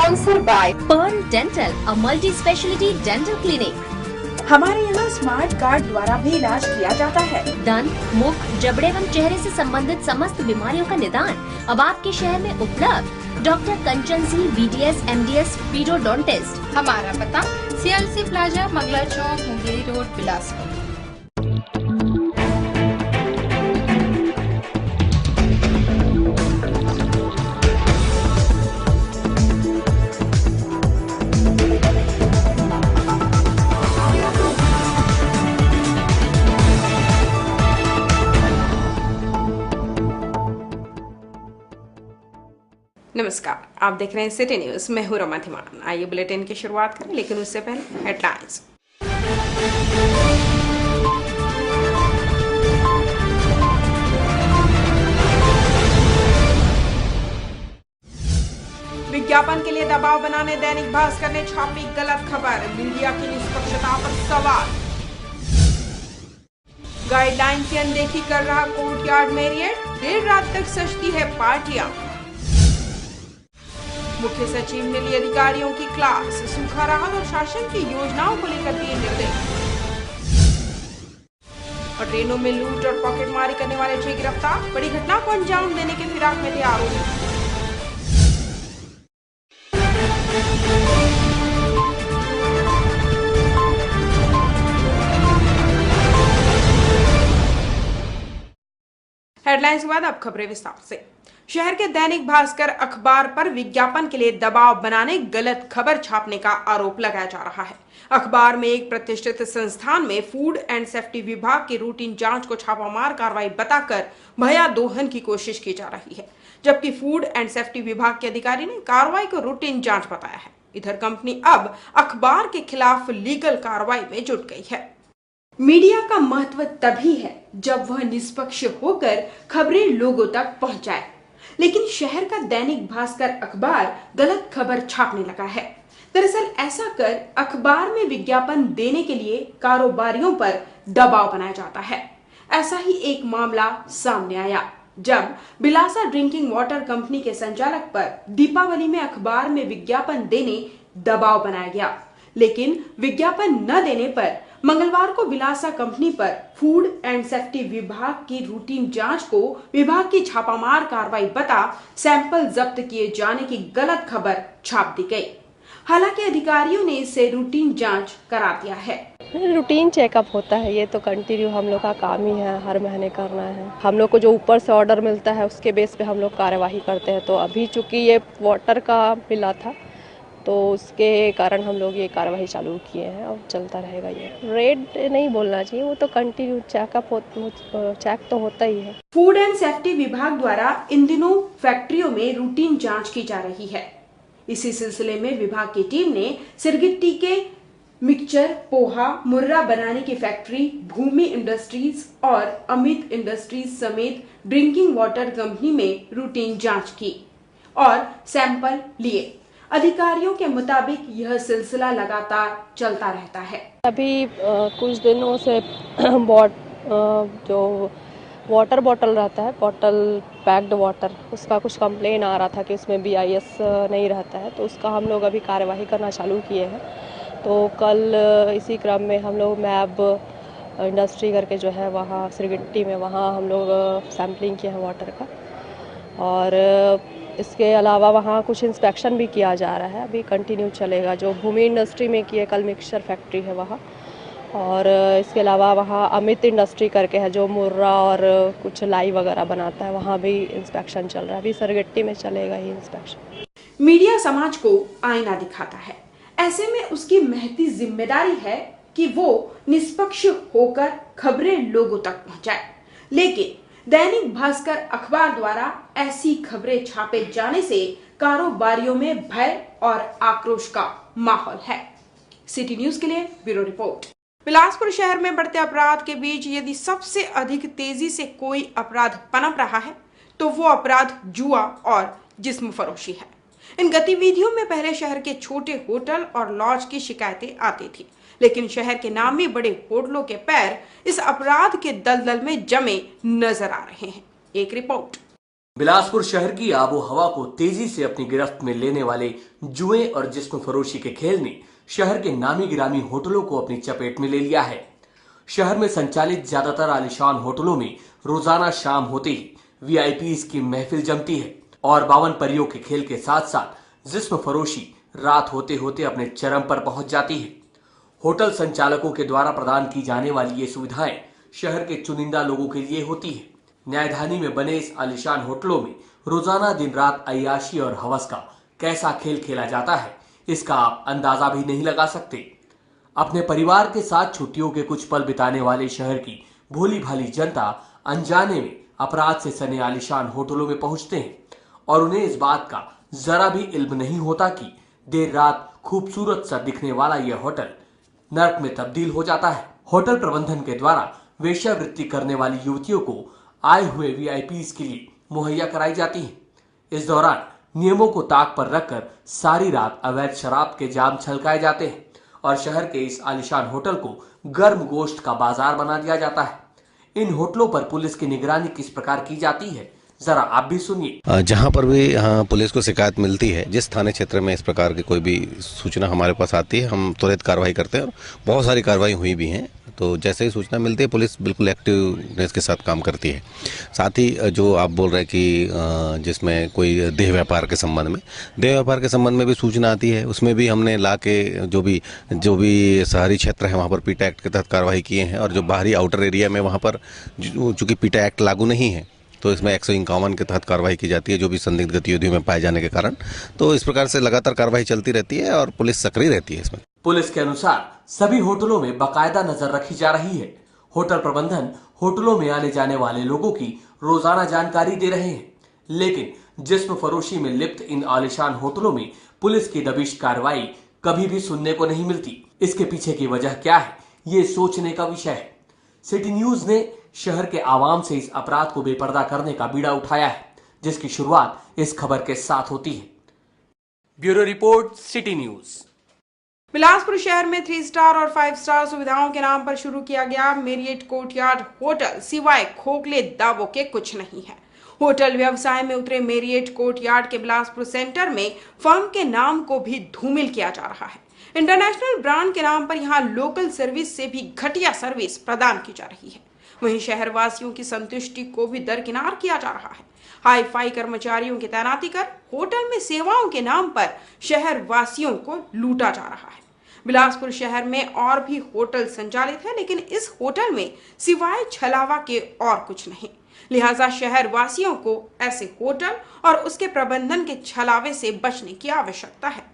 Sponsor by Perl dental, a multi speciality dental clinic. हमारे यहाँ smart card द्वारा भी इलाज किया जाता है। दंत, मुख, जबड़े एवं चेहरे से संबंधित समस्त बीमारियों का निदान अब आपके शहर में उपलब्ध। डॉक्टर कंचन सिंह, BDS, MDS, पीडोडोंटिस्ट। हमारा पता CLC प्लाजा, मंगला चौक, मुंगेरी रोड, बिलासपुर। नमस्कार, आप देख रहे हैं सिटी न्यूज। मैं हूं रमा धिमान। आइए बुलेटिन की शुरुआत करें, लेकिन उससे पहले हेडलाइंस। विज्ञापन के लिए दबाव बनाने दैनिक भास्कर ने छापी गलत खबर, मीडिया की निष्पक्षता पर सवाल। गाइडलाइन की अनदेखी कर रहा कोर्टयार्ड मैरियट, देर रात तक सजती है पार्टियां। मुख्य सचिव ने ली अधिकारियों की क्लास, सूखा राहत और शासन की योजनाओं को लेकर दिए निर्देश। और ट्रेनों में लूट और पॉकेटमारी करने वाले 6 गिरफ्तार, बड़ी घटना को अंजाम देने के फिराक में थे आरोपी। हेडलाइंस के बाद अब खबरें विस्तार से। शहर के दैनिक भास्कर अखबार पर विज्ञापन के लिए दबाव बनाने, गलत खबर छापने का आरोप लगाया जा रहा है। अखबार में एक प्रतिष्ठित संस्थान में फूड एंड सेफ्टी विभाग की रूटीन जांच को छापामार कार्रवाई बताकर भया दोहन की कोशिश की जा रही है, जबकि फूड एंड सेफ्टी विभाग के अधिकारी ने कार्रवाई को रूटीन जांच बताया है। इधर कंपनी अब अखबार के खिलाफ लीगल कार्रवाई में जुट गई है। मीडिया का महत्व तभी है जब वह निष्पक्ष होकर खबरें लोगों तक पहुंचाए, लेकिन शहर का दैनिक भास्कर अखबार गलत खबर छापने लगा है। दरअसल ऐसा कर अखबार में विज्ञापन देने के लिए कारोबारियों पर दबाव बनाया जाता है। ऐसा ही एक मामला सामने आया जब बिलासा ड्रिंकिंग वाटर कंपनी के संचालक पर दीपावली में अखबार में विज्ञापन देने दबाव बनाया गया, लेकिन विज्ञापन न देने पर मंगलवार को बिलासा कंपनी पर फूड एंड सेफ्टी विभाग की रूटीन जांच को विभाग की छापामार कार्रवाई बता सैंपल जब्त किए जाने की गलत खबर छाप दी गई। हालांकि अधिकारियों ने इसे रूटीन जांच करा दिया है। रूटीन चेकअप होता है, ये तो कंटिन्यू हम लोग का काम ही है, हर महीने करना है। हम लोग को जो ऊपर से ऑर्डर मिलता है उसके बेस पे हम लोग कार्यवाही करते हैं। तो अभी चूंकि ये वाटर का मिला था तो उसके कारण हम लोग ये कार्रवाई चालू किए हैं और चलता रहेगा। ये रेड नहीं बोलना चाहिए, वो तो कंटिन्यू चेक तो होता ही है। फूड एंड सेफ्टी विभाग द्वारा इन दिनों फैक्ट्रियों में रूटीन जांच की जा रही है। इसी सिलसिले में विभाग की टीम ने सिरगिट्टी के मिक्सचर, पोहा, मुर्रा बनाने की फैक्ट्री भूमि इंडस्ट्रीज और अमित इंडस्ट्रीज समेत ड्रिंकिंग वाटर कंपनी में रूटीन जांच की और सैंपल लिए। अधिकारियों के मुताबिक यह सिलसिला लगातार चलता रहता है। अभी कुछ दिनों से जो वाटर बॉटल रहता है, बॉटल पैक्ड वाटर, उसका कुछ कंप्लेन आ रहा था कि उसमें BIS नहीं रहता है, तो उसका हम लोग अभी कार्यवाही करना चालू किए हैं। तो कल इसी क्रम में हम लोग मैब इंडस्ट्री करके जो है वहाँ सिरगिट्टी में, वहाँ हम लोग सैम्पलिंग किए हैं वाटर का। और इसके अलावा वहाँ कुछ इंस्पेक्शन भी किया जा रहा है, अभी कंटिन्यू चलेगा। जो भूमि इंडस्ट्री में की है, कल मिक्सचर फैक्ट्री है वहाँ, और इसके अलावा वहाँ अमित इंडस्ट्री करके है जो मुर्रा और कुछ लाई वगैरह बनाता है, वहाँ भी इंस्पेक्शन चल रहा है। अभी सरगट्टी में चलेगा ही इंस्पेक्शन। मीडिया समाज को आईना दिखाता है, ऐसे में उसकी महती जिम्मेदारी है कि वो निष्पक्ष होकर खबरें लोगों तक पहुंचाए। लेकिन दैनिक भास्कर अखबार द्वारा ऐसी खबरें छापे जाने से कारोबारियों में भय और आक्रोश का माहौल है। सिटी न्यूज के लिए ब्यूरो रिपोर्ट। बिलासपुर शहर में बढ़ते अपराध के बीच यदि सबसे अधिक तेजी से कोई अपराध पनप रहा है तो वो अपराध जुआ और जिस्म फरोशी है। इन गतिविधियों में पहले शहर के छोटे होटल और लॉज की शिकायतें आती थी, लेकिन शहर के नामी बड़े होटलों के पैर इस अपराध के दलदल में जमे नजर आ रहे हैं। एक रिपोर्ट। बिलासपुर शहर की आबो हवा को तेजी से अपनी गिरफ्त में लेने वाले जुए और जिस्म फरोशी के खेल ने शहर के नामी गिरामी होटलों को अपनी चपेट में ले लिया है। शहर में संचालित ज्यादातर आलीशान होटलों में रोजाना शाम होते ही वीआईपीज की महफिल जमती है और 52 परियों के खेल के साथ साथ जिस्म फरोशी रात होते होते अपने चरम पर पहुंच जाती है। होटल संचालकों के द्वारा प्रदान की जाने वाली ये सुविधाएं शहर के चुनिंदा लोगों के लिए होती है। न्यायधानी में बने इस आलीशान होटलों में रोजाना दिन रात अय्याशी और हवस का कैसा खेल खेला जाता है, इसका आप अंदाजा भी नहीं लगा सकते। अपने परिवार के साथ छुट्टियों के कुछ पल बिताने वाले शहर की भोली भाली जनता अनजाने में अपराध से सने आलीशान होटलों में पहुंचते हैं और उन्हें इस बात का जरा भी इल्म नहीं होता कि देर रात खूबसूरत सा दिखने वाला यह होटल नर्क में तब्दील हो जाता है। होटल प्रबंधन के द्वारा वेश्यावृत्ति करने वाली युवतियों को आए हुए वीआईपीज के लिए मुहैया कराई जाती है। इस दौरान नियमों को ताक पर रखकर सारी रात अवैध शराब के जाम छलकाए जाते हैं और शहर के इस आलीशान होटल को गर्म गोश्त का बाजार बना दिया जाता है। इन होटलों पर पुलिस की निगरानी किस प्रकार की जाती है, जरा आप भी सुनिए। जहाँ पर भी पुलिस को शिकायत मिलती है, जिस थाने क्षेत्र में इस प्रकार की कोई भी सूचना हमारे पास आती है, हम तुरंत कार्रवाई करते हैं और बहुत सारी कार्रवाई हुई भी हैं। तो जैसे ही सूचना मिलती है पुलिस बिल्कुल एक्टिवनेस के साथ काम करती है। साथ ही जो आप बोल रहे हैं कि जिसमें कोई देह व्यापार के संबंध में भी सूचना आती है, उसमें भी हमने ला के जो भी शहरी क्षेत्र है वहाँ पर पीटा एक्ट के तहत कार्रवाई किए हैं और जो बाहरी आउटर एरिया में वहाँ पर चूँकि पीटा एक्ट लागू नहीं है तो इसमें 151 के तहत कार्रवाई की जाती है, जो भी संदिग्ध गतिविधियों में पाए जाने के कारण। तो इस प्रकार से लगातार कार्रवाई चलती रहती है और पुलिस सक्रिय रहती है इसमें। पुलिस के अनुसार सभी होटलों में बाकायदा नजर रखी जा रही है। होटल प्रबंधन होटलों में आने जाने वाले लोगों की रोजाना जानकारी दे रहे हैं, लेकिन जिस्म फरोशी में लिप्त इन आलीशान होटलों में पुलिस की दबिश कार्रवाई कभी भी सुनने को नहीं मिलती। इसके पीछे की वजह क्या है, ये सोचने का विषय है। सिटी न्यूज ने शहर के आवाम से इस अपराध को बेपर्दा करने का बीड़ा उठाया है, जिसकी शुरुआत इस खबर के साथ होती है। Bureau report, city news. Bilaspur शहर में 3 स्टार और 5 स्टार सुविधाओं के नाम पर शुरू किया गया मेरियट कोर्टयार्ड होटल सिवाय खोखले दावों के कुछ नहीं है। होटल व्यवसाय में उतरे मेरियट कोर्टयार्ड के बिलासपुर सेंटर में फर्म के नाम को भी धूमिल किया जा रहा है। इंटरनेशनल ब्रांड के नाम पर यहाँ लोकल सर्विस से भी घटिया सर्विस प्रदान की जा रही है। वहीं शहर वासियों की संतुष्टि को भी दरकिनार किया जा रहा है। हाई फाई कर्मचारियों की तैनाती कर होटल में सेवाओं के नाम पर शहर वासियों को लूटा जा रहा है। बिलासपुर शहर में और भी होटल संचालित है, लेकिन इस होटल में सिवाय छलावा के और कुछ नहीं। लिहाजा शहर वासियों को ऐसे होटल और उसके प्रबंधन के छलावे से बचने की आवश्यकता है।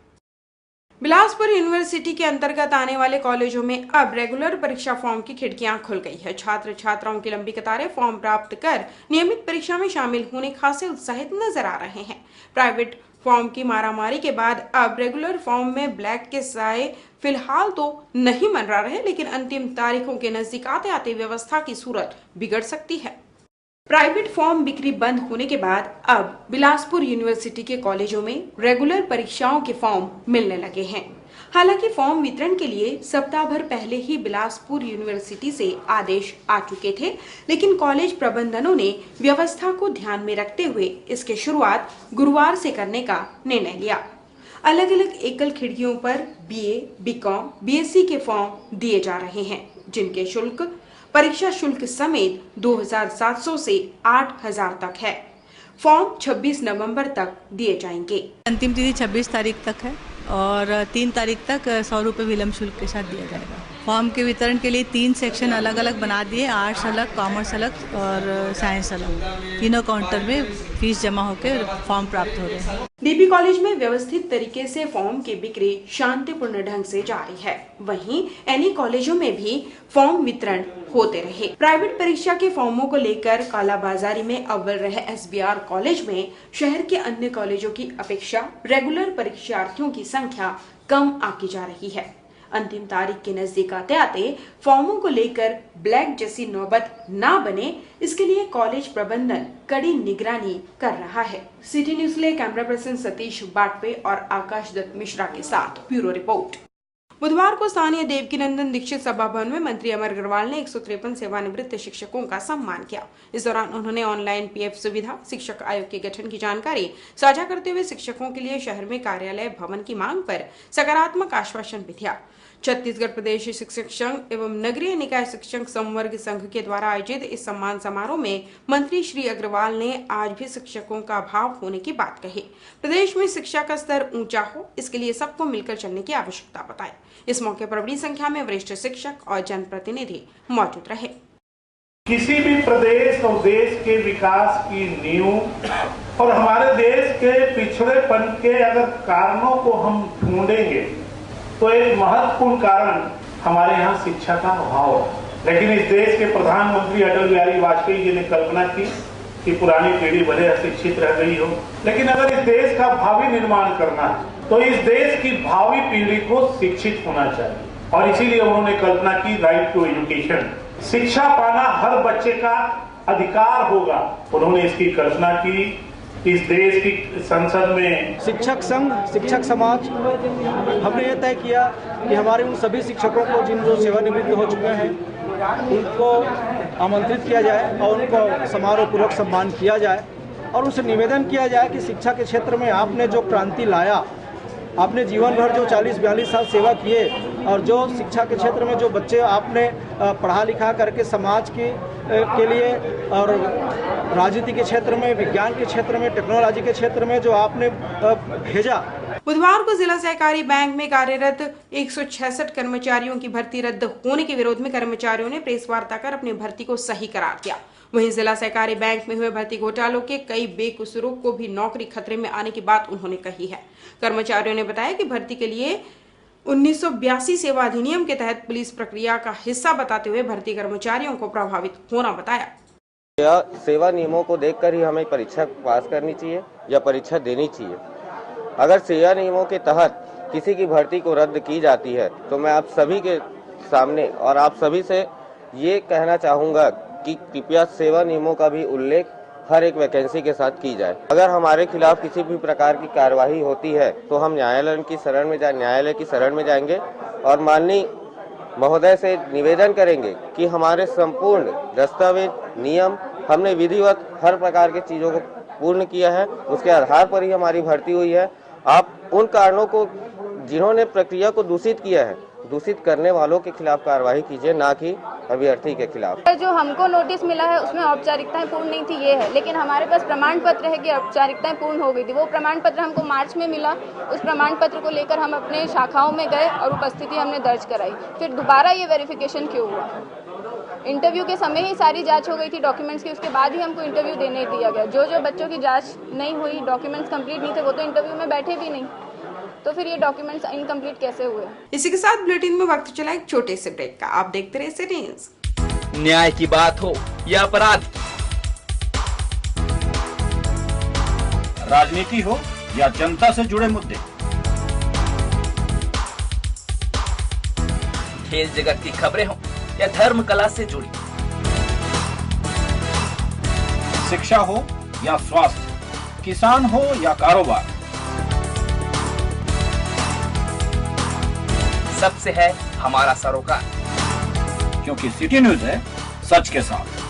बिलासपुर यूनिवर्सिटी के अंतर्गत आने वाले कॉलेजों में अब रेगुलर परीक्षा फॉर्म की खिड़कियां खुल गई है। छात्र छात्राओं की लंबी कतारें फॉर्म प्राप्त कर नियमित परीक्षा में शामिल होने खासे उत्साहित नजर आ रहे हैं। प्राइवेट फॉर्म की मारामारी के बाद अब रेगुलर फॉर्म में ब्लैक के साए फिलहाल तो नहीं मंडरा रहे, लेकिन अंतिम तारीखों के नजदीक आते आते व्यवस्था की सूरत बिगड़ सकती है। प्राइवेट फॉर्म बिक्री बंद होने के बाद अब बिलासपुर यूनिवर्सिटी के कॉलेजों में रेगुलर परीक्षाओं के फॉर्म मिलने लगे हैं। हालांकि फॉर्म वितरण के लिए सप्ताह भर पहले ही बिलासपुर यूनिवर्सिटी से आदेश आ चुके थे, लेकिन कॉलेज प्रबंधनों ने व्यवस्था को ध्यान में रखते हुए इसकी शुरुआत गुरुवार से करने का निर्णय लिया। अलग अलग एकल खिड़कियों पर बीए, बीकॉम, बीएससी के फॉर्म दिए जा रहे हैं, जिनके शुल्क परीक्षा शुल्क समेत 2,700 से 8,000 तक है। फॉर्म 26 नवंबर तक दिए जाएंगे। अंतिम तिथि 26 तारीख तक है और 3 तारीख तक 100 रुपये विलम्ब शुल्क के साथ दिया जाएगा। फॉर्म के वितरण के लिए 3 सेक्शन अलग अलग बना दिए, आर्ट्स अलग, कॉमर्स अलग और साइंस अलग। तीनों काउंटर में फीस जमा होकर फॉर्म प्राप्त हो रहे हैं। डीपी कॉलेज में व्यवस्थित तरीके से फॉर्म की बिक्री शांतिपूर्ण ढंग से जारी है। वहीं एनी कॉलेजों में भी फॉर्म वितरण होते रहे। प्राइवेट परीक्षा के फॉर्मों को लेकर कालाबाजारी में अव्वल रहे एसबीआर कॉलेज में शहर के अन्य कॉलेजों की अपेक्षा रेगुलर परीक्षार्थियों की संख्या कम आकी जा रही है। अंतिम तारीख के नजदीक आते आते फॉर्मों को लेकर ब्लैक जैसी नौबत ना बने, इसके लिए कॉलेज प्रबंधन कड़ी निगरानी कर रहा है। सिटी न्यूज के लिए कैमरा पर्सन सतीश बाटवे और आकाश दत्त मिश्रा के साथ ब्यूरो रिपोर्ट। बुधवार को स्थानीय देवकीनंदन दीक्षित सभा भवन में मंत्री अमर अग्रवाल ने 153 सेवानिवृत्त शिक्षकों का सम्मान किया। इस दौरान उन्होंने ऑनलाइन पीएफ सुविधा, शिक्षक आयोग के गठन की जानकारी साझा करते हुए शिक्षकों के लिए शहर में कार्यालय भवन की मांग पर सकारात्मक आश्वासन भी दिया। छत्तीसगढ़ प्रदेश शिक्षक संघ एवं नगरीय निकाय शिक्षक संवर्ग संघ के द्वारा आयोजित इस सम्मान समारोह में मंत्री श्री अग्रवाल ने आज भी शिक्षकों का अभाव होने की बात कही। प्रदेश में शिक्षा का स्तर ऊंचा हो, इसके लिए सबको मिलकर चलने की आवश्यकता बताई। इस मौके पर बड़ी संख्या में वरिष्ठ शिक्षक और जनप्रतिनिधि मौजूद रहे। किसी भी प्रदेश और देश के विकास की नींव और हमारे देश के पिछड़ेपन के अगर कारणों को हम ढूंढेंगे तो एक महत्वपूर्ण कारण हमारे यहाँ शिक्षा का अभाव है। लेकिन इस देश के प्रधानमंत्री अटल बिहारी वाजपेयी जी ने कल्पना की कि पुरानी पीढ़ी भले अशिक्षित रह गई हो, लेकिन अगर इस देश का भावी निर्माण करना है तो इस देश की भावी पीढ़ी को शिक्षित होना चाहिए। और इसीलिए उन्होंने कल्पना की राइट टू एजुकेशन, शिक्षा पाना हर बच्चे का अधिकार होगा। उन्होंने इसकी कल्पना की। इस देश की संसद में शिक्षक संघ, शिक्षक समाज, हमने ये तय किया कि हमारे उन सभी शिक्षकों को जिन जो सेवानिवृत्त हो चुके हैं उनको आमंत्रित किया जाए और उनको समारोह पूर्वक सम्मान किया जाए और उनसे निवेदन किया जाए कि शिक्षा के क्षेत्र में आपने जो क्रांति लाया, आपने जीवन भर जो 40-42 साल सेवा किए और जो शिक्षा के क्षेत्र में जो बच्चे आपने पढ़ा लिखा करके समाज के लिए और राजनीति के क्षेत्र में, विज्ञान के क्षेत्र में, टेक्नोलॉजी के क्षेत्र में जो आपने भेजा। बुधवार को जिला सहकारी बैंक में कार्यरत 166 कर्मचारियों की भर्ती रद्द होने के विरोध में कर्मचारियों ने प्रेस वार्ता कर अपनी भर्ती को सही करार दिया। वहीं जिला सहकारी बैंक में हुए भर्ती घोटालों के कई बेकसूरों को भी नौकरी खतरे में आने की बात उन्होंने कही है। कर्मचारियों ने बताया कि भर्ती के लिए 1982 सेवा अधिनियम के तहत पुलिस प्रक्रिया का हिस्सा बताते हुए भर्ती कर्मचारियों को प्रभावित होना बताया। या सेवा नियमों को देखकर ही हमें परीक्षा पास करनी चाहिए या परीक्षा देनी चाहिए। अगर सेवा नियमों के तहत किसी की भर्ती को रद्द की जाती है तो मैं आप सभी के सामने और आप सभी से ये कहना चाहूँगा कि कृपया सेवा नियमों का भी उल्लेख हर एक वैकेंसी के साथ की जाए। अगर हमारे खिलाफ किसी भी प्रकार की कार्यवाही होती है तो हम न्यायालय की शरण में जाएंगे और माननीय महोदय से निवेदन करेंगे कि हमारे संपूर्ण दस्तावेज, नियम हमने विधिवत हर प्रकार की चीज़ों को पूर्ण किया है, उसके आधार पर ही हमारी भर्ती हुई है। आप उन कारणों को जिन्होंने प्रक्रिया को दूषित किया है, दूषित करने वालों के खिलाफ कार्रवाई कीजिए, ना कि अभ्यर्थी के खिलाफ। जो हमको नोटिस मिला है उसमें औपचारिकताएं पूर्ण नहीं थी, ये है, लेकिन हमारे पास प्रमाण पत्र है कि औपचारिकताएं पूर्ण हो गई थी। वो प्रमाण पत्र हमको मार्च में मिला। उस प्रमाण पत्र को लेकर हम अपने शाखाओं में गए और उपस्थिति हमने दर्ज कराई। फिर दोबारा ये वेरिफिकेशन क्यों हुआ? इंटरव्यू के समय ही सारी जांच हो गई थी डॉक्यूमेंट्स की, उसके बाद ही हमको इंटरव्यू देने दिया गया। जो बच्चों की जांच नहीं हुई, डॉक्यूमेंट्स कंप्लीट नहीं थे, वो तो इंटरव्यू में बैठे भी नहीं, तो फिर ये डॉक्यूमेंट्स इनकम्प्लीट कैसे हुए? इसी के साथ बुलेटिन में वक्त चला एक छोटे से ब्रेक का। आप देखते रहे सिटी न्यूज़। न्याय की बात हो या अपराध, राजनीति हो या जनता से जुड़े मुद्दे, खेल जगत की खबरें हो या धर्म कला से जुड़ी, शिक्षा हो या स्वास्थ्य, किसान हो या कारोबार, सबसे है हमारा सरोकार, क्योंकि सिटी न्यूज़ है सच के साथ।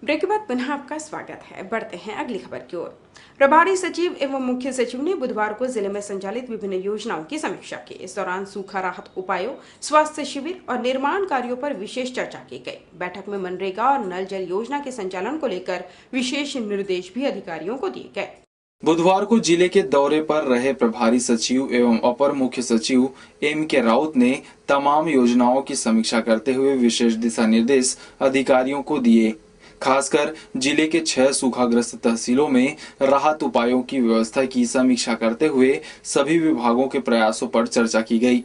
ब्रेक के बाद पुनः आपका स्वागत है। बढ़ते हैं अगली खबर की ओर। प्रभारी सचिव एवं मुख्य सचिव ने बुधवार को जिले में संचालित विभिन्न योजनाओं की समीक्षा की। इस दौरान सूखा राहत उपायों, स्वास्थ्य शिविर और निर्माण कार्यों पर विशेष चर्चा की गई। बैठक में मनरेगा और नल जल योजना के संचालन को लेकर विशेष निर्देश भी अधिकारियों को दिए गए। बुधवार को जिले के दौरे पर रहे प्रभारी सचिव एवं अपर मुख्य सचिव M.K. राउत ने तमाम योजनाओं की समीक्षा करते हुए विशेष दिशा निर्देश अधिकारियों को दिए। खासकर जिले के 6 सूखाग्रस्त तहसीलों में राहत उपायों की व्यवस्था की समीक्षा करते हुए सभी विभागों के प्रयासों पर चर्चा की गई।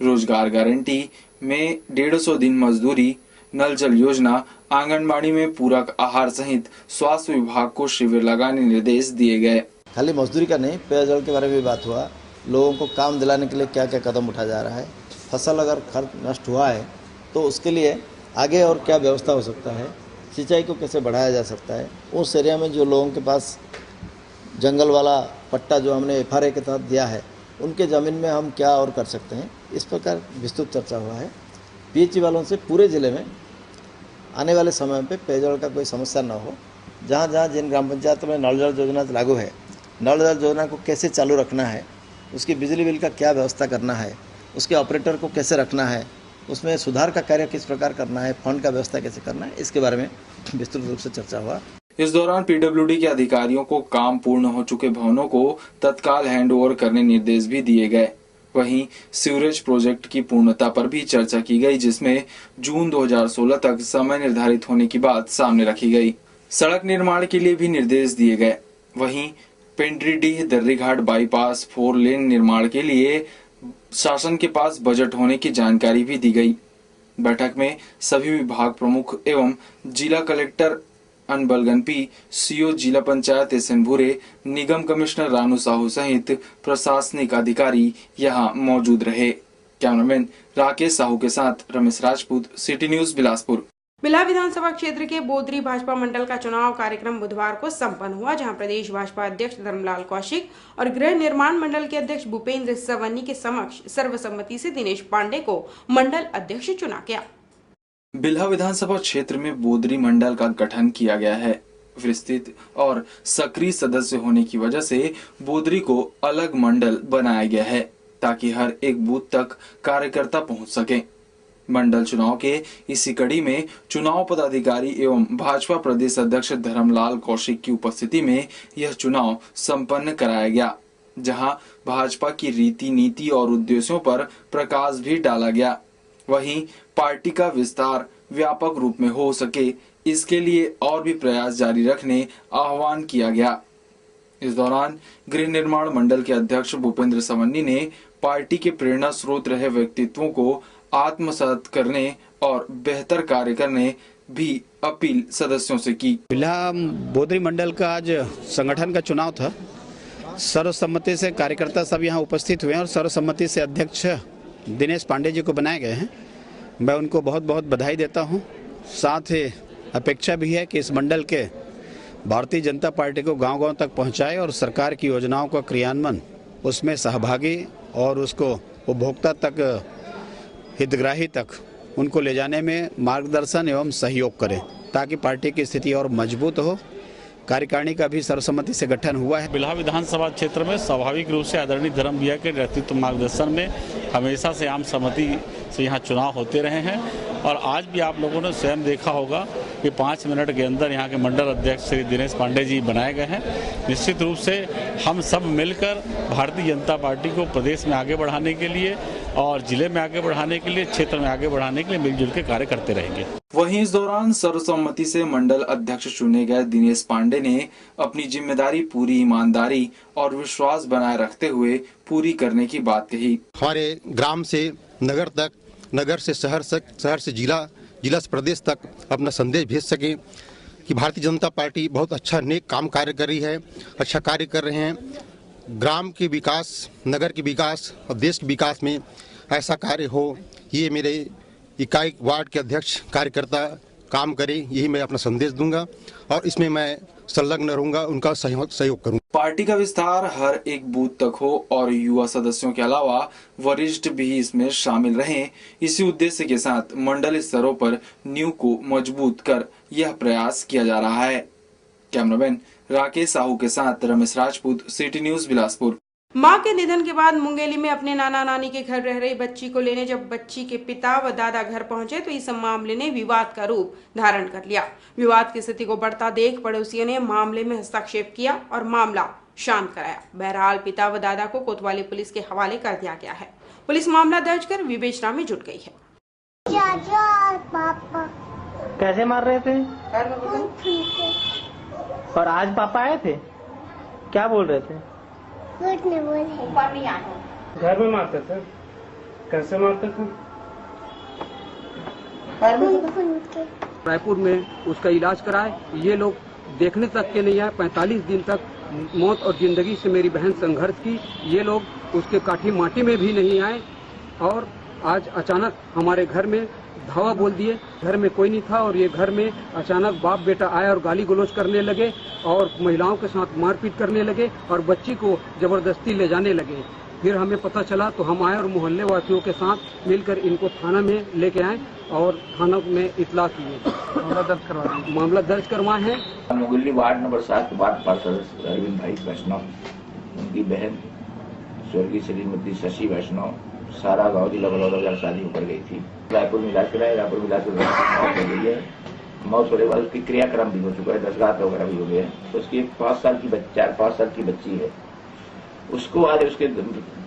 रोजगार गारंटी में 150 दिन मजदूरी, नल जल योजना, आंगनबाड़ी में पूरक आहार सहित स्वास्थ्य विभाग को शिविर लगाने निर्देश दिए गए। खाली मजदूरी का नहीं, पेयजल के बारे में भी बात हुआ। लोगों को काम दिलाने के लिए क्या क्या कदम उठाया जा रहा है, फसल अगर खर्च नष्ट हुआ है तो उसके लिए आगे और क्या व्यवस्था हो सकता है, सिंचाई को कैसे बढ़ाया जा सकता है। उस एरिया में जो लोगों के पास जंगल वाला पट्टा जो हमने FRA के तहत दिया है उनके ज़मीन में हम क्या और कर सकते हैं, इस प्रकार विस्तृत चर्चा हुआ है। पीएचई वालों से पूरे ज़िले में आने वाले समय पे पेयजल का कोई समस्या न हो। जहाँ जहाँ जिन ग्राम पंचायतों में नल जल योजना लागू है, नल जल योजना को कैसे चालू रखना है, उसकी बिजली बिल का क्या व्यवस्था करना है, उसके ऑपरेटर को कैसे रखना है, उसमें सुधार का कार्य किस प्रकार करना है, फंड का व्यवस्था कैसे करना है, इसके बारे में विस्तृत रूप से चर्चा हुआ। इस दौरान पीडब्ल्यूडी के अधिकारियों को काम पूर्ण हो चुके भवनों को तत्काल हैंडओवर करने निर्देश भी दिए गए। वहीं सीवरेज प्रोजेक्ट की पूर्णता पर भी चर्चा की गई, जिसमें जून 2016 तक समय निर्धारित होने की बात सामने रखी गई। सड़क निर्माण के लिए भी निर्देश दिए गए। वहीं पेंड्रीडीह दर्रीघाट बाईपास 4 लेन निर्माण के लिए शासन के पास बजट होने की जानकारी भी दी गई। बैठक में सभी विभाग प्रमुख एवं जिला कलेक्टर अनबलगन पी, सीओ जिला पंचायत एसएन भूरे, निगम कमिश्नर रानू साहू सहित प्रशासनिक अधिकारी यहां मौजूद रहे। कैमरामैन राकेश साहू के साथ रमेश राजपूत, सिटी न्यूज बिलासपुर। बिल्हा विधानसभा क्षेत्र के बोदरी भाजपा मंडल का चुनाव कार्यक्रम बुधवार को संपन्न हुआ, जहां प्रदेश भाजपा अध्यक्ष धर्मलाल कौशिक और गृह निर्माण मंडल के अध्यक्ष भूपेंद्र सवन्नी के समक्ष सर्वसम्मति से दिनेश पांडे को मंडल अध्यक्ष चुना गया। बिल्हा विधानसभा क्षेत्र में बोदरी मंडल का गठन किया गया है। विस्तृत और सक्रिय सदस्य होने की वजह से बोदरी को अलग मंडल बनाया गया है, ताकि हर एक बूथ तक कार्यकर्ता पहुंच सके। मंडल चुनाव के इसी कड़ी में चुनाव पदाधिकारी एवं भाजपा प्रदेश अध्यक्ष धर्मलाल कौशिक की उपस्थिति में यह चुनाव संपन्न कराया गया, जहां भाजपा की रीति नीति और उद्देश्यों पर प्रकाश भी डाला गया। वहीं पार्टी का विस्तार व्यापक रूप में हो सके, इसके लिए और भी प्रयास जारी रखने आह्वान किया गया। इस दौरान गृह निर्माण मंडल के अध्यक्ष भूपेंद्र सवन्नी ने पार्टी के प्रेरणा स्रोत रहे व्यक्तित्वों को आत्मसात करने और बेहतर कार्य करने भी अपील सदस्यों से की। बिल्हा बोदरी मंडल का आज संगठन का चुनाव था। सर्वसम्मति से कार्यकर्ता सब यहाँ उपस्थित हुए हैं और सर्वसम्मति से अध्यक्ष दिनेश पांडे जी को बनाए गए हैं। मैं उनको बहुत बहुत बधाई देता हूँ। साथ ही अपेक्षा भी है कि इस मंडल के भारतीय जनता पार्टी को गांव-गांव तक पहुंचाए और सरकार की योजनाओं का क्रियान्वयन उसमें सहभागी और उसको उपभोक्ता तक, हितग्राही तक उनको ले जाने में मार्गदर्शन एवं सहयोग करें, ताकि पार्टी की स्थिति और मजबूत हो। कार्यकारिणी का भी सर्वसम्मति से गठन हुआ है। बिल्हा विधानसभा क्षेत्र में स्वाभाविक रूप से आदरणीय धर्म भैया के नेतृत्व मार्गदर्शन में हमेशा से आम सहमति से यहाँ चुनाव होते रहे हैं और आज भी आप लोगों ने स्वयं देखा होगा कि 5 मिनट के अंदर यहाँ के मंडल अध्यक्ष श्री दिनेश पांडे जी बनाए गए हैं। निश्चित रूप से हम सब मिलकर भारतीय जनता पार्टी को प्रदेश में आगे बढ़ाने के लिए और जिले में आगे बढ़ाने के लिए, क्षेत्र में आगे बढ़ाने के लिए मिलजुल के कार्य करते रहेंगे। वहीं इस दौरान सर्वसम्मति से मंडल अध्यक्ष चुने गए दिनेश पांडे ने अपनी जिम्मेदारी पूरी ईमानदारी और विश्वास बनाए रखते हुए पूरी करने की बात कही। हमारे ग्राम से नगर तक, नगर से शहर से जिला, जिला से प्रदेश तक अपना संदेश भेज सके कि भारतीय जनता पार्टी बहुत अच्छा नेक काम कार्य कर रही है, अच्छा कार्य कर रहे हैं। ग्राम के विकास, नगर के विकास और देश के विकास में ऐसा कार्य हो, ये मेरे इकाई वार्ड के अध्यक्ष कार्यकर्ता काम करें, यही मैं अपना संदेश दूंगा और इसमें मैं संलग्न रहूंगा, उनका सहयोग करूंगा। पार्टी का विस्तार हर एक बूथ तक हो और युवा सदस्यों के अलावा वरिष्ठ भी इसमें शामिल रहें। इसी उद्देश्य के साथ मंडल स्तरों पर नींव को मजबूत कर यह प्रयास किया जा रहा है। कैमरामैन राकेश साहू के साथ रमेश राजपूत, सिटी न्यूज बिलासपुर। मां के निधन के बाद मुंगेली में अपने नाना नानी के घर रह रही बच्ची को लेने जब बच्ची के पिता व दादा घर पहुंचे तो इस मामले ने विवाद का रूप धारण कर लिया। विवाद की स्थिति को बढ़ता देख पड़ोसियों ने मामले में हस्तक्षेप किया और मामला शांत कराया। बहरहाल पिता व दादा को कोतवाली पुलिस के हवाले कर दिया गया है। पुलिस मामला दर्ज कर विवेचना में जुट गई है। पापा कैसे मार रहे थे? और आज पापा आए थे, क्या बोल रहे थे? कुछ नहीं बोले। ऊपर नहीं आया। घर में मारते थे? कैसे मारते थे? रायपुर में उसका इलाज कराए, ये लोग देखने तक के नहीं आए। 45 दिन तक मौत और जिंदगी से मेरी बहन संघर्ष की, ये लोग उसके काठी माटी में भी नहीं आए और आज अचानक हमारे घर में धावा बोल दिए। घर में कोई नहीं था और ये घर में अचानक बाप बेटा आए और गाली गलौज करने लगे और महिलाओं के साथ मारपीट करने लगे और बच्ची को जबरदस्ती ले जाने लगे। फिर हमें पता चला तो हम आए और मोहल्ले वासियों के साथ मिलकर इनको थाना में लेके आए और थाना में इतला किए, मामला दर्ज करवाए हैं। मुगली वार्ड नंबर 7 वार्ड पार्षद अरविंद भाई वैष्णव, उनकी बहन स्वर्गीय श्रीमती शशि वैष्णव सारा गाँव जिला बलौदाबाजार शादी होकर गई थी। रायपुर में इलाज कराया, रायपुर में इलाज मौत हो गई है। मौत होने के बाद उसकी क्रियाक्रम भी हो चुका है, दशगात वगैरह भी हो गया है। तो उसकी 5 साल की 4-5 साल की बच्ची है। उसको आज उसके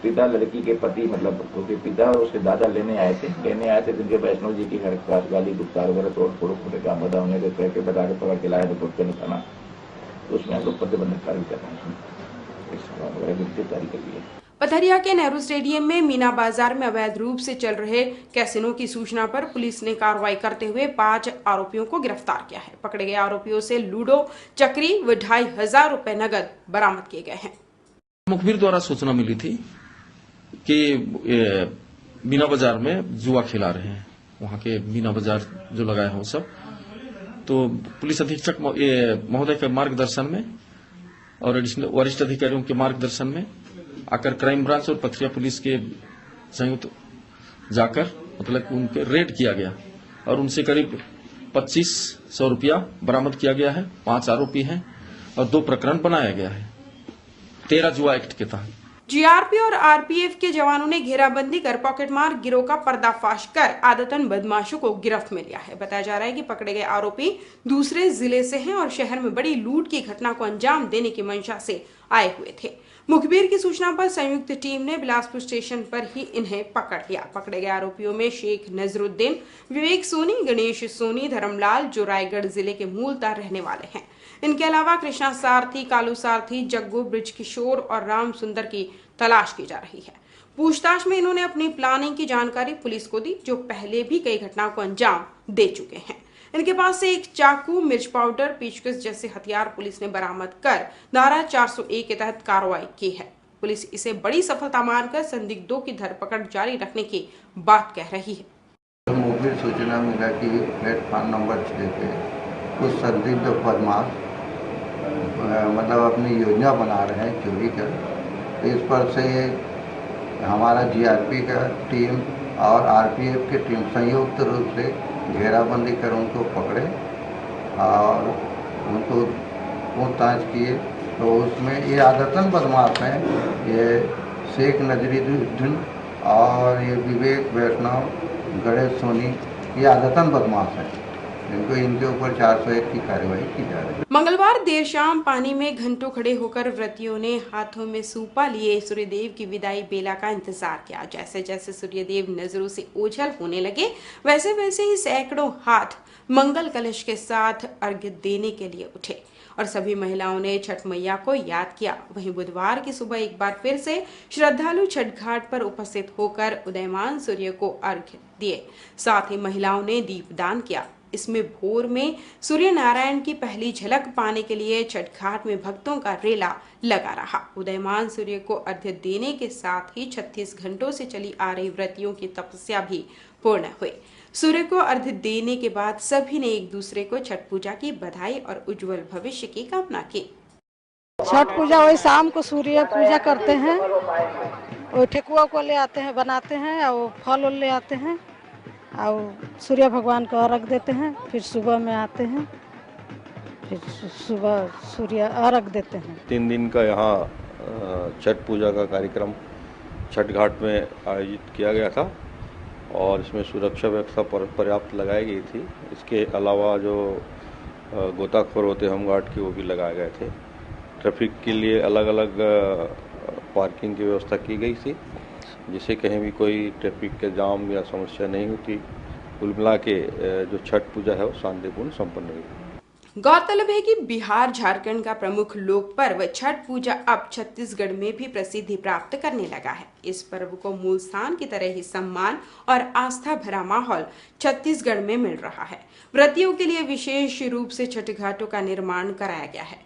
पिता लड़की के पति मतलब उसके पिता और उसके दादा लेने आए थे तो उनके वैष्णव जी के घर पास गाली गुप्ता वगैरह तोड़ फोड़ खोटे काम बता होने के पकड़ के लाया तो पुष्कर थाना, तो उसमें हम लोग प्रतिबंधक कार्य कर रहे हैं, गिरफ्तारी कर ली है। पथरिया के नेहरू स्टेडियम में मीना बाजार में अवैध रूप से चल रहे कैसीनो की सूचना पर पुलिस ने कार्रवाई करते हुए 5 आरोपियों को गिरफ्तार किया है। पकड़े गए आरोपियों से लूडो, चक्री व 2500 रुपए नगद बरामद किए गए हैं। मुखबिर द्वारा सूचना मिली थी कि मीना बाजार में जुआ खिला रहे हैं, वहां के मीना बाजार जो लगाए हैं वो सब। तो पुलिस अधीक्षक महोदय के मार्गदर्शन में और वरिष्ठ अधिकारियों के मार्गदर्शन में आकर क्राइम ब्रांच और पथरिया पुलिस के संयुक्त जाकर मतलब उनके रेड किया गया और उनसे करीब 2500 रुपया बरामद किया गया है। 5 आरोपी हैं और 2 प्रकरण बनाया गया है 13 जुआ एक्ट के तहत। जीआरपी और आरपीएफ के जवानों ने घेराबंदी कर पॉकेटमार गिरोह का पर्दाफाश कर आदतन बदमाशों को गिरफ्त में लिया है। बताया जा रहा है कि पकड़े गए आरोपी दूसरे जिले से हैं और शहर में बड़ी लूट की घटना को अंजाम देने की मंशा से आए हुए थे। मुखबिर की सूचना पर संयुक्त टीम ने बिलासपुर स्टेशन पर ही इन्हें पकड़ लिया। पकड़े गए आरोपियों में शेख नजरुद्दीन, विवेक सोनी, गणेश सोनी, धर्मलाल जो रायगढ़ जिले के मूलतः रहने वाले हैं। इनके अलावा कृष्णा सारथी, कालू सारथी, जग्गू, ब्रिज किशोर और राम सुंदर की तलाश की जा रही है। पूछताछ में इन्होंने अपनी प्लानिंग की जानकारी पुलिस को दी, जो पहले भी कई घटनाओं को अंजाम दे चुके हैं। इनके पास से एक चाकू, मिर्च पाउडर, पेचकस जैसे हथियार पुलिस ने बरामद कर धारा 401 के तहत कार्रवाई की है। पुलिस इसे बड़ी सफलता मानकर संदिग्धों की धरपकड़ जारी रखने की बात कह रही है। मुखबिर सूचना मिला कि प्लेटफॉर्म नंबर 6 पे कुछ संदिग्ध बदमाश मतलब अपनी योजना बना रहे हैं चोरी का। इस पर से हमारा जीआरपी का टीम और आरपीएफ की टीम संयुक्त रूप से घेराबंदी कर उनको पकड़े और उनको पूछताछ किए। तो उसमें ये आदतन बदमाश हैं, ये शेख नजरुद्दीन और ये विवेक वैष्णव, गणेश सोनी, ये आदतन बदमाश हैं। इनके ऊपर 401 की कार्रवाई की जा रही है। मंगलवार देर शाम पानी में घंटों खड़े होकर व्रतियों ने हाथों में सूपा लिए सूर्यदेव की विदाई बेला का इंतजार किया। जैसे जैसे सूर्यदेव नजरों से ओझल होने लगे वैसे वैसे ही सैकड़ों हाथ मंगल कलश के साथ अर्घ्य देने के लिए उठे और सभी महिलाओं ने छठ मैया को याद किया। वहीं बुधवार की सुबह एक बार फिर से श्रद्धालु छठ घाट पर उपस्थित होकर उदयमान सूर्य को अर्घ्य दिए। साथ ही महिलाओं ने दीपदान किया। इसमें भोर में सूर्य नारायण की पहली झलक पाने के लिए छठ घाट में भक्तों का रेला लगा रहा। उदयमान सूर्य को अर्घ्य देने के साथ ही 36 घंटों से चली आ रही व्रतियों की तपस्या भी पूर्ण हुई। सूर्य को अर्घ्य देने के बाद सभी ने एक दूसरे को छठ पूजा की बधाई और उज्जवल भविष्य की कामना की। छठ पूजा वही शाम को सूर्य पूजा करते हैं, वो ठेकुआ को ले आते हैं, बनाते हैं और फल ले आते हैं और सूर्य भगवान को अर्घ देते हैं। फिर सुबह में आते हैं, फिर सुबह सूर्य अर्घ देते हैं। 3 दिन का यहाँ छठ पूजा का कार्यक्रम छठ घाट में आयोजित किया गया था और इसमें सुरक्षा व्यवस्था पर्याप्त लगाई गई थी। इसके अलावा जो गोताखोर होते होमगार्ड के वो भी लगाए गए थे। ट्रैफिक के लिए अलग अलग पार्किंग की व्यवस्था की गई थी जिससे कहीं भी कोई ट्रैफिक के जाम या समस्या नहीं होती। कुल मिला के जो छठ पूजा है वो शांतिपूर्ण संपन्न हुई। गौरतलब है कि बिहार झारखंड का प्रमुख लोक पर्व छठ पूजा अब छत्तीसगढ़ में भी प्रसिद्धि प्राप्त करने लगा है। इस पर्व को मूल स्थान की तरह ही सम्मान और आस्था भरा माहौल छत्तीसगढ़ में मिल रहा है। व्रतियों के लिए विशेष रूप से छठ घाटों का निर्माण कराया गया है।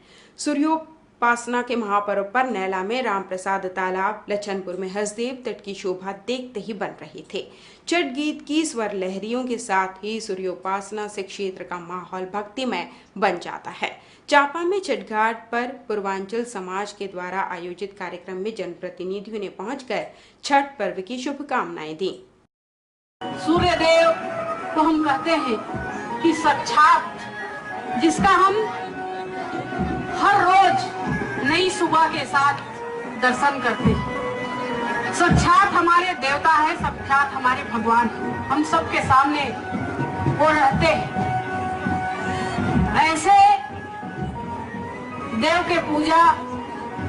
उपासना के महापर्व पर नैला में रामप्रसाद तालाब, लछनपुर में हसदेव तट की शोभा देखते ही बन रहे थे। छठ गीत की स्वर लहरियों के साथ ही सूर्योपासना से क्षेत्र का माहौल भक्तिमय बन जाता है। चांपा में छठ घाट पर पूर्वांचल समाज के द्वारा आयोजित कार्यक्रम में जनप्रतिनिधियों ने पहुंचकर छठ पर्व की शुभकामनाएं दी। सूर्य देव को हम कहते हैं कि साक्षात, जिसका हम हर रोज नई सुबह के साथ दर्शन करते हैं। साक्षात हमारे देवता है, साक्षात हमारे भगवान है, हम सबके सामने वो रहते हैं। ऐसे देव के पूजा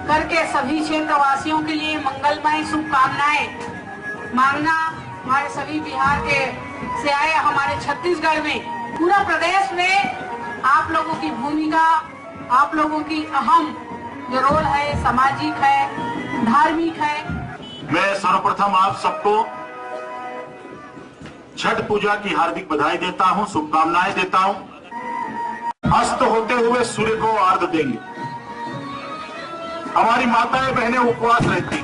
करके सभी क्षेत्रवासियों के लिए मंगलमय शुभकामनाएं मांगना हमारे सभी बिहार के से आए हमारे छत्तीसगढ़ में, पूरा प्रदेश में आप लोगों की भूमिका, आप लोगों की अहम जो रोल है, सामाजिक है, धार्मिक है। मैं सर्वप्रथम आप सबको छठ पूजा की हार्दिक बधाई देता हूं, शुभकामनाएं देता हूं। अस्त होते हुए सूर्य को अर्घ देंगे। हमारी माताएं बहनें उपवास रहती।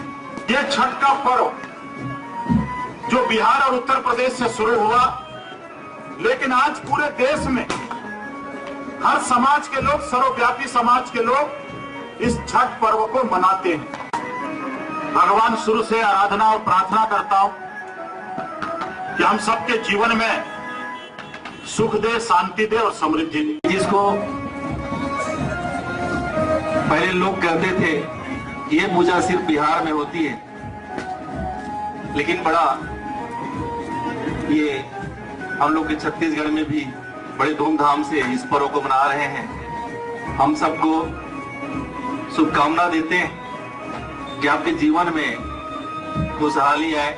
ये छठ का पर्व जो बिहार और उत्तर प्रदेश से शुरू हुआ, लेकिन आज पूरे देश में हर समाज के लोग, सर्वव्यापी समाज के लोग इस छठ पर्व को मनाते हैं। भगवान शुरू से आराधना और प्रार्थना करता हूं कि हम सबके जीवन में सुख दे, शांति दे और समृद्धि दे। जिसको पहले लोग कहते थे ये पूजा सिर्फ बिहार में होती है, लेकिन बड़ा ये हम लोग के छत्तीसगढ़ में भी बड़े धूमधाम से इस पर्व को मना रहे हैं। हम सबको शुभकामना देते हैं कि आपके जीवन में खुशहाली आए,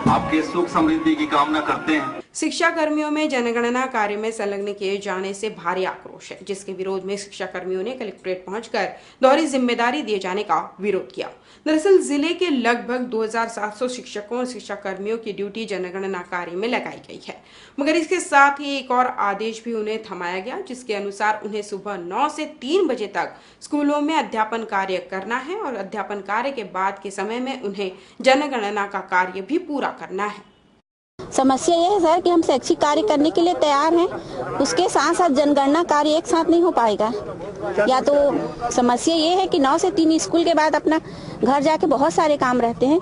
आपके सुख समृद्धि की कामना करते हैं। शिक्षा कर्मियों में जनगणना कार्य में संलग्न किए जाने से भारी आक्रोश है, जिसके विरोध में शिक्षा कर्मियों ने कलेक्ट्रेट पहुंचकर दोहरी जिम्मेदारी दिए जाने का विरोध किया। दरअसल जिले के लगभग 2700 शिक्षकों और शिक्षा कर्मियों की ड्यूटी जनगणना कार्य में लगाई गई है, मगर इसके साथ ही एक और आदेश भी उन्हें थमाया गया, जिसके अनुसार उन्हें सुबह 9 से 3 बजे तक स्कूलों में अध्यापन कार्य करना है और अध्यापन कार्य के बाद के समय में उन्हें जनगणना का कार्य भी पूरा करना है। समस्या ये है सर कि हम शैक्षिक कार्य करने के लिए तैयार हैं, उसके साथ साथ जनगणना कार्य एक साथ नहीं हो पाएगा। या तो समस्या ये है कि 9 से 3 स्कूल के बाद अपना घर जाके बहुत सारे काम रहते हैं,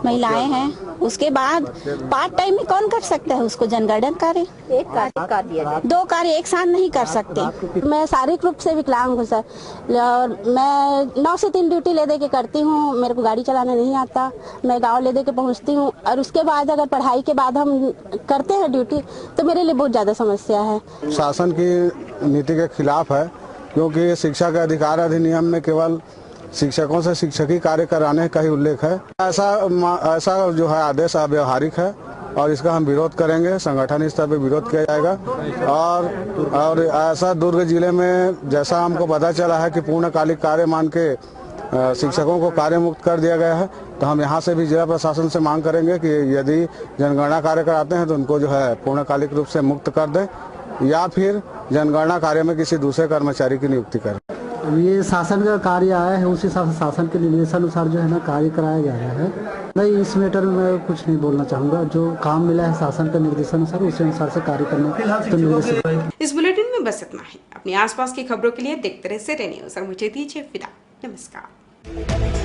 महिलाएं हैं, उसके बाद पार्ट टाइम में कौन कर सकता है उसको जनगणना कार्य? एक कार्य कर दिया जाए, 2 कार्य एक साथ नहीं कर सकते। मैं शारीरिक रूप से विकलांग हूँ सर, और मैं 9 से 3 ड्यूटी ले दे के करती हूँ। मेरे को गाड़ी चलाना नहीं आता, मैं गाँव ले दे के पहुँचती हूँ, और उसके बाद अगर पढ़ाई के बाद हम करते हैं ड्यूटी तो मेरे लिए बहुत ज्यादा समस्या है। शासन की नीति के खिलाफ है, क्योंकि शिक्षा के अधिकार अधिनियम में केवल शिक्षकों से शिक्षकीय कार्य कराने का ही उल्लेख है। ऐसा जो है आदेश अव्यवहारिक है और इसका हम विरोध करेंगे, संगठन स्तर पर विरोध किया जाएगा। और ऐसा दुर्ग जिले में जैसा हमको पता चला है कि पूर्णकालिक कार्य मान के शिक्षकों को कार्य मुक्त कर दिया गया है, तो हम यहाँ से भी जिला प्रशासन से मांग करेंगे कि यदि जनगणना कार्य कराते हैं तो उनको जो है पूर्णकालिक रूप से मुक्त कर दें, या फिर जनगणना कार्य में किसी दूसरे कर्मचारी की नियुक्ति करें। ये शासन का कार्य आया है, उसी शासन के निर्देशानुसार जो है ना कार्य कराया गया है। नहीं, इस मैटर में मैं कुछ नहीं बोलना चाहूँगा। जो काम मिला है शासन के निर्देशानुसार, उसी अनुसार से कार्य करने तो निर्देश। इस बुलेटिन में बस इतना ही। अपने आसपास की खबरों के लिए देखते रहे सिटी न्यूज़ और मुझे दीजिए विदा। नमस्कार।